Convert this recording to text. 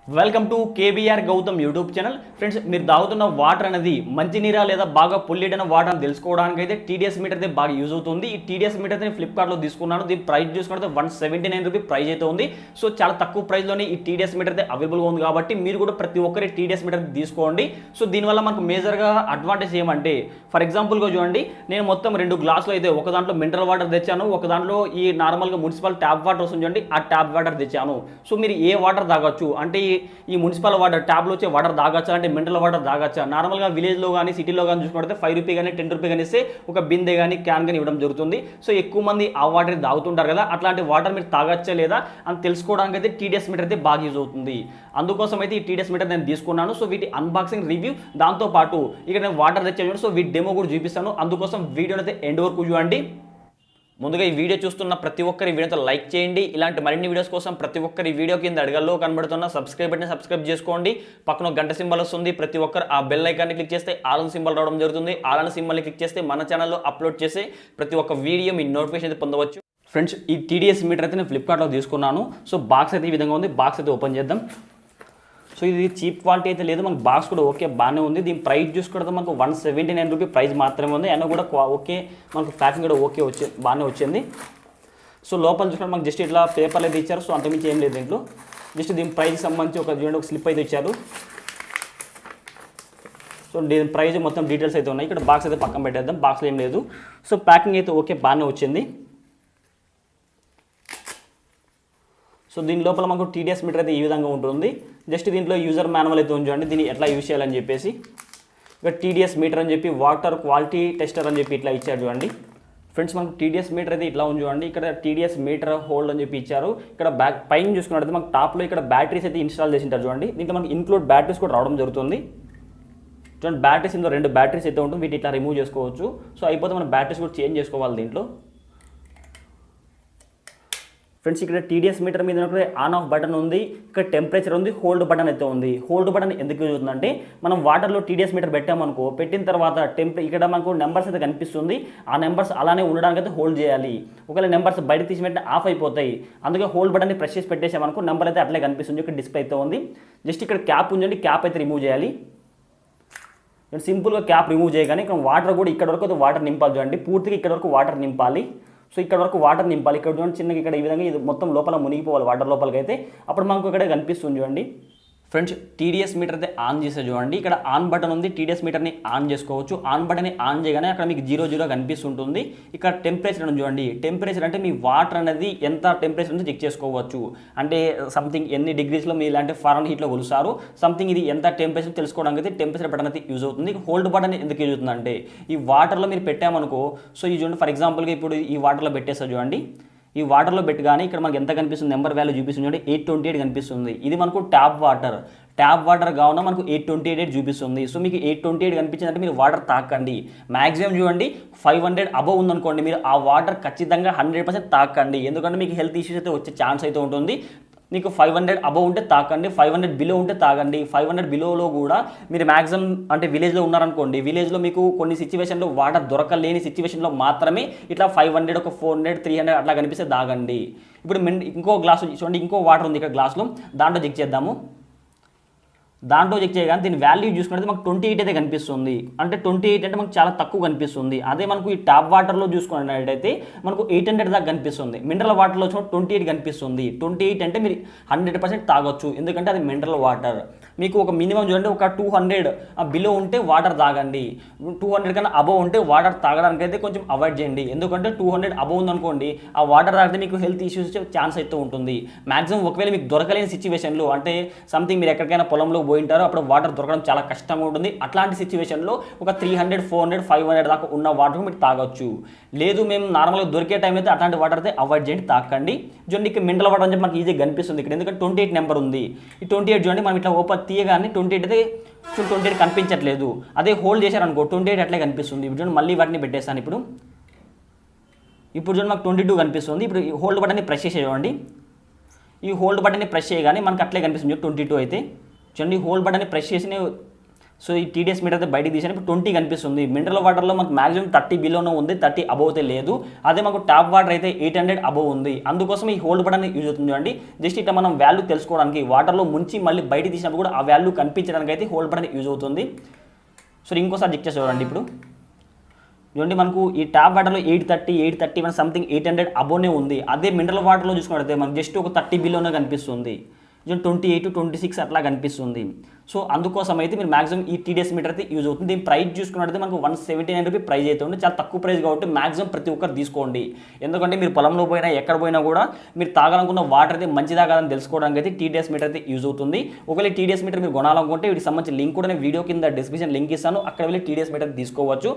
Welcome to KBR Gautam YouTube channel. Friends, మీరు తాగుతున్న water అనేది మంచినీరా లేదా బాగా పొల్యూటెడ్ వాటర్ అని తెలుసుకోవడానికి అయితే టీడీఎస్ మీటర్ అయితే బాగా యూజ్ అవుతుంది. ఈ టీడీఎస్ మీటర్ అయితే ఫ్లిప్కార్ట్లో తీసుకున్నాను. దీని ప్రైస్ చూసుకుంటే 179 రూపీ ప్రైస్ అయితే ఉంది. సో చాలా తక్కువ ప్రైస్లోనే ఈ టీడీఎస్ మీటర్ అయితే అవైలబుల్గా ఉంది కాబట్టి మీరు కూడా ప్రతి ఒక్కరి టీడీఎస్ మీటర్ తీసుకోండి. సో దీనివల్ల మనకు మేజర్గా అడ్వాంటేజ్ ఏమంటే, ఫర్ ఎగ్జాంపుల్గా చూడండి, నేను మొత్తం 2 గ్లాసులు అయితే ఒక దాంట్లో మినరల్ వాటర్ తెచ్చాను, ఒక దాంట్లో ఈ నార్మల్గా మున్సిపల్ ట్యాప్ వాటర్ వస్తుంది చూడండి, ఆ ట్యాప్ వాటర్ తెచ్చాను. సో మీరు ఏ వాటర్ తాగొచ్చు అంటే ఈ మున్సిపల్ వాటర్ ట్యాబ్లో వచ్చే వాటర్ తాగచ్చా అంటే మినరల్ వాటర్ తాగచ్చా. నార్మల్గా విలేజ్లో కానీ సిటీలో కానీ చూసుకుంటే 5 రూపీ కానీ 10 రూపీ కానీ ఇస్తే ఒక బిందె కానీ క్యాన్ కానీ ఇవ్వడం జరుగుతుంది. సో ఎక్కువ మంది ఆ వాటర్ తాగుతుంటారు కదా, అట్లాంటి వాటర్ మీరు తాగచ్చా లేదా అని తెలుసుకోవడానికి అయితే టీడీఎస్ మీటర్ అయితే బాగా యూజ్ అవుతుంది. అందుకోసం అయితే ఈ టీడీఎస్ మీటర్ నేను తీసుకున్నాను. సో వీటి అన్బాక్సింగ్ రివ్యూ, దాంతోపాటు ఇక్కడ నేను వాటర్ తెచ్చాను, సో వీటి డెమో కూడా చూపిస్తాను. అందుకోసం వీడియోని అయితే ఎండ్ వరకు చూడండి. ముందుగా ఈ వీడియో చూస్తున్న ప్రతి ఒక్కరి వీడియోతో లైక్ చేయండి. ఇలాంటి మరిన్ని వీడియోస్ కోసం ప్రతి ఒక్కరి వీడియో కింద అడగల్లో కనబడుతున్న సబ్స్క్రైబ్ బటన్ సబ్స్క్రైబ్ చేసుకోండి. పక్కన గంట సింబల్ వస్తుంది, ప్రతి ఒక్కరు ఆ బెల్ ఐకాన్ని క్లిక్ చేస్తే ఆల్ సింబల్ రావడం జరుగుతుంది. ఆల్ సింబల్ని క్లిక్ చేస్తే మన ఛానల్లో అప్లోడ్ చేసే ప్రతి ఒక్క వీడియో మీ నోటిఫికేషన్ అయితే పొందవచ్చు. ఫ్రెండ్స్, ఈ టీడీఎస్ మీటర్ అయితే నేను ఫ్లిప్కార్ట్లో తీసుకున్నాను. సో బాక్స్ అయితే ఈ విధంగా ఉంది. బాక్స్ అయితే ఓపెన్ చేద్దాం. సో ఇది చీప్ క్వాలిటీ అయితే లేదు, మనకు బాక్స్ కూడా ఓకే బాగానే ఉంది. దీని ప్రైస్ చూసుకుంటే మనకు 179 రూపీ ప్రైస్ మాత్రమే ఉంది. అయినా కూడా ఓకే, మనకు ప్యాకింగ్ కూడా ఓకే బాగానే వచ్చింది. సో లోపల చూసుకుంటే మనకు జస్ట్ ఇట్లా పేపర్లు అయితే ఇచ్చారు. సో అంతమించి ఏం లేదు దీంట్లో. జస్ట్ దీని ప్రైస్కి సంబంధించి ఒక స్లిప్ అయితే ఇచ్చారు. సో దీని ప్రైస్ మొత్తం డీటెయిల్స్ అయితే ఉన్నాయి. ఇక్కడ బాక్స్ అయితే పక్కన పెట్టేద్దాం, బాక్స్లో ఏం లేదు. సో ప్యాకింగ్ అయితే ఓకే బాగానే వచ్చింది. సో దీని లోపల మనకు టీడీఎస్ మీటర్ అయితే ఈ విధంగా ఉంటుంది. జస్ట్ దీంట్లో యూజర్ మాన్యువల్ అయితే ఉంచండి, దీన్ని ఎట్లా యూజ్ చేయాలని చెప్పేసి. ఇక్కడ టీడీఎస్ మీటర్ అని చెప్పి వాటర్ క్వాలిటీ టెస్టర్ అని చెప్పి ఇట్లా ఇచ్చారు చూడండి. ఫ్రెండ్స్, మనకు టీడీఎస్ మీటర్ అయితే ఇట్లా ఉంది చూడండి. ఇక్కడ టీడీఎస్ మీటర్ హోల్డ్ అని చెప్పి ఇచ్చారు. ఇక్కడ పైన చూసుకున్నట్టు మనకు టాప్లో ఇక్కడ బ్యాటరీస్ అయితే ఇన్స్టాల్ చేసి ఉంటారు చూడండి. దీంట్లో మనకి ఇంక్లూడ్ బ్యాటరీస్ కూడా రావడం జరుగుతుంది చూడండి. బ్యాటరీస్ ఇందులో 2 బ్యాటరీస్ అయితే ఉంటుంది, వీటి ఇట్లా రిమూవ్ చేసుకోవచ్చు. సో అయిపోతే మనం బ్యాటరీస్ కూడా చేంజ్ చేసుకోవాలి దీంట్లో. ఫ్రెండ్స్, ఇక్కడ టీడీఎస్ మీటర్ మీద ఆన్ ఆఫ్ బటన్ ఉంది, ఇక్కడ టెంపరేచర్ ఉంది, హోల్డ్ బటన్ అయితే ఉంది. హోల్డ్ బటన్ ఎందుకు యూజ్ అవుతుందంటే, మనం వాటర్లో టీడీఎస్ మీటర్ పెట్టామనుకో, పెట్టిన తర్వాత ఇక్కడ మనకు నెంబర్స్ అయితే కనిపిస్తుంది. ఆ నెంబర్స్ అలానే ఉండడానికి అయితే హోల్డ్ చేయాలి. ఒకవేళ నెంబర్స్ బయట తీసి పెట్టిన ఆఫ్ అయిపోతాయి. అందుకే హోల్డ్ బటన్ని ప్రెస్ చేసి పెట్టేసామనుకో నెంబర్ అయితే అట్లే కనిపిస్తుంది. ఇక్కడ డిస్ప్లే అయితే ఉంది. జస్ట్ ఇక్కడ క్యాప్ ఉంచండి, క్యాప్ అయితే రిమూవ్ చేయాలి. సింపుల్గా క్యాప్ రిమూవ్ చేయగానే ఇక్కడ వాటర్ కూడా ఇక్కడ వరకు అయితే వాటర్ నింపాలి చూడండి. పూర్తిగా ఇక్కడ వరకు వాటర్ నింపాలి. సో ఇక్కడ వరకు వాటర్ నింపాలి. ఇక్కడ చూడండి చిన్నగా ఇక్కడ ఈ విధంగా ఇది మొత్తం లోపల మునిగిపోవాలి వాటర్ లోపలికి అయితే. అప్పుడు మనకు ఇక్కడ కనిపిస్తుంది చూడండి. ఫ్రెండ్స్, టీడీఎస్ మీటర్ అయితే ఆన్ చేసే చూడండి. ఇక్కడ ఆన్ బటన్ ఉంది, టీడీఎస్ మీటర్ని ఆన్ చేసుకోవచ్చు. ఆన్ బటన్ని ఆన్ చేయగానే అక్కడ మీకు 00 కనిపిస్తుంటుంది. ఇక్కడ టెంపరేచర్ అని చూడండి. టెంపరేచర్ అంటే మీ వాటర్ అనేది ఎంత టెంపరేచర్ ఉందో చెక్ చేసుకోవచ్చు. అంటే సంథింగ్ ఎన్ని డిగ్రీస్లో మీ ఇలాంటి ఫారెన్ హీట్లో కొలుస్తారు, సంథింగ్ ఇది ఎంత టెంపరేచర్ తెలుసుకోవడానికి అయితే టెంపరేచర్ బటన్ అయితే యూజ్ అవుతుంది. హోల్డ్ బటన్ ఎందుకు యూజ్ అవుతుందంటే, ఈ వాటర్లో మీరు పెట్టామనుకో, సో ఈ చూడండి ఫర్ ఎగ్జాంపుల్గా ఇప్పుడు ఈ వాటర్లో పెట్టేస్తారు చూడండి. ఈ వాటర్లో పెట్టగానే ఇక్కడ మనకి ఎంత కనిపిస్తుంది, నెంబర్ వాల్యూ చూపిస్తుంది చూడండి, 828 కనిపిస్తుంది. ఇది మనకు ట్యాప్ వాటర్ కావున మనకు 828 చూపిస్తుంది. సో మీకు 828 కనిపించిందంటే మీరు వాటర్ తాకండి. మ్యాక్సిమం చూడండి 500 అబవ్ ఉందనుకోండి, మీరు ఆ వాటర్ ఖచ్చితంగా 100% తాకండి. ఎందుకంటే మీకు హెల్త్ ఇష్యూస్ అయితే వచ్చే ఛాన్స్ అయితే ఉంటుంది. మీకు 500 అబవ్ ఉంటే తాకండి, 500 బిలో ఉంటే తాగండి. 500 బిలోలో కూడా మీరు మ్యాక్సిమం అంటే విలేజ్లో ఉన్నారనుకోండి, విలేజ్లో మీకు కొన్ని సిచ్యువేషన్లో వాటర్ దొరకలేని సిచ్యువేషన్లో మాత్రమే ఇట్లా 500 ఒక 400 300 అట్లా కనిపిస్తే తాగండి. ఇప్పుడు ఇంకో గ్లాసు చూడండి, ఇంకో వాటర్ ఉంది ఇక్కడ గ్లాసులో, దాంట్లో చెక్ చేద్దాము. దాంట్లో చెక్ చేయగానే దీని వాల్యూ చూసుకుంటే మనకు 28 అయితే కనిపిస్తుంది. అంటే 28 అంటే మనకు చాలా తక్కువ కనిపిస్తుంది. అదే మనకు ఈ ట్యాప్ వాటర్లో చూసుకున్నట్టయితే మనకు 800 దాకా కనిపిస్తుంది. మినరల్ వాటర్లో వచ్చిన 28 కనిపిస్తుంది. 28 అంటే మీరు 100% తాగొచ్చు, ఎందుకంటే అది మినరల్ వాటర్. మీకు ఒక మినిమం చూడండి, ఒక 200 బిలో ఉంటే వాటర్ తాగండి. 200 కన్నా అబవ్ ఉంటే వాటర్ తాగడానికి అయితే కొంచెం అవాయిడ్ చేయండి. ఎందుకంటే 200 అబవ్ ఉందనుకోండి, ఆ వాటర్ తాగితే మీకు హెల్త్ ఇష్యూస్ వచ్చే ఛాన్స్ అయితే ఉంటుంది. మ్యాక్సిమం ఒకవేళ మీకు దొరకలేని సిచ్యువేషన్లో, అంటే సంథింగ్ మీరు ఎక్కడికైనా పొలంలో పోయింటారో అప్పుడు వాటర్ దొరకడం చాలా కష్టంగా ఉంటుంది. అట్లాంటి సిచ్యువేషన్లో ఒక 300 400 500 దాకా ఉన్న వాటర్ మీరు తాగొచ్చు. లేదు మేము నార్మల్గా దొరికే టైం అయితే అట్లాంటి వాటర్ అయితే అవాయిడ్ చేయండి, తాకండి. చూడండి ఇక్కడ మినరల్ వాటర్ అని చెప్పి మనకి ఈజీగా కనిపిస్తుంది ఇక్కడ, ఎందుకంటే 28 నెంబర్ ఉంది. ఈ 28 చూడండి మనం ఇట్లా ఓపెన్ తీయగానే 28 అయితే 28 కనిపించట్లేదు. అదే హోల్డ్ చేశారనుకో 28 అట్లే కనిపిస్తుంది. ఇప్పుడు చూడండి మళ్ళీ వాటిని పెట్టేస్తాను. ఇప్పుడు చూడండి మాకు 22 కనిపిస్తుంది. ఇప్పుడు ఈ హోల్డ్ బటన్ని ప్రెస్ చేసేయండి. ఈ హోల్డ్ బటన్ని ప్రెస్ చేయగానే మనకు అట్లే కనిపిస్తుంది 22 అయితే. చూడండి హోల్డ్ బటన్ని ప్రెస్ చేసి సో ఈ టీడీఎస్ మీటర్ అయితే బయటికి తీసాను ఇప్పుడు 20 కనిపిస్తుంది. మినరల్ వాటర్లో మనకు మాక్సిమం 30 బిలోనే ఉంది, 30 అబోవ్ అయితే లేదు. అదే మాకు ట్యాప్ వాటర్ అయితే 800 అబోవ్ ఉంది. అందుకోసం ఈ హోల్డ్ బటన్ యూజ్ అవుతుంది చూడండి. జస్ట్ ఇట్లా మనం వాల్యూ తెలుసుకోవడానికి వాటర్లో ముంచి మళ్ళీ బయటికి తీసినప్పుడు కూడా ఆ వాల్యూ కనిపించడానికి అయితే హోల్డ్ బటన్ యూజ్ అవుతుంది. సో ఇంకోసారి చెక్ చేసి చూడండి. ఇప్పుడు చూడండి మనకు ఈ ట్యాప్ వాటర్లో 830 మన సంథింగ్ 800 అబోనే ఉంది. అదే మినరల్ వాటర్లో చూసుకున్నట్లయితే మనకు జస్ట్ ఒక 30 బిలోనే కనిపిస్తుంది. 28 26 అట్లా కనిపిస్తుంది. సో అందుకోసం అయితే మీరు మాక్సిమం ఈ టీడీఎస్ మీటర్ అయితే యూజ్ అవుతుంది. దీని ప్రైస్ చూసుకున్నట్లయితే మనకు 179 రూపీ ప్రైస్ అయితే ఉంది. చాలా తక్కువ ప్రైస్ కాబట్టి మాక్సిమం ప్రతి ఒక్కరు తీసుకోండి. ఎందుకంటే మీరు పొలంలో పోయినా ఎక్కడ పోయినా కూడా మీరు తాగాలనుకున్న వాటర్ అయితే మంచిదా కాదని తెలుసుకోవడానికి అయితే టీడీఎస్ మీటర్ అయితే యూజ్ అవుతుంది. ఒకవేళ టీడీఎస్ మీటర్ మీరు కొనాలనుకుంటే వీటికి సంబంధించిన లింక్ కూడా నేను వీడియో కింద డిస్క్రిప్షన్ లింక్ ఇస్తాను. అక్కడ వెళ్ళి టీడీఎస్ మీటర్ తీసుకోవచ్చు.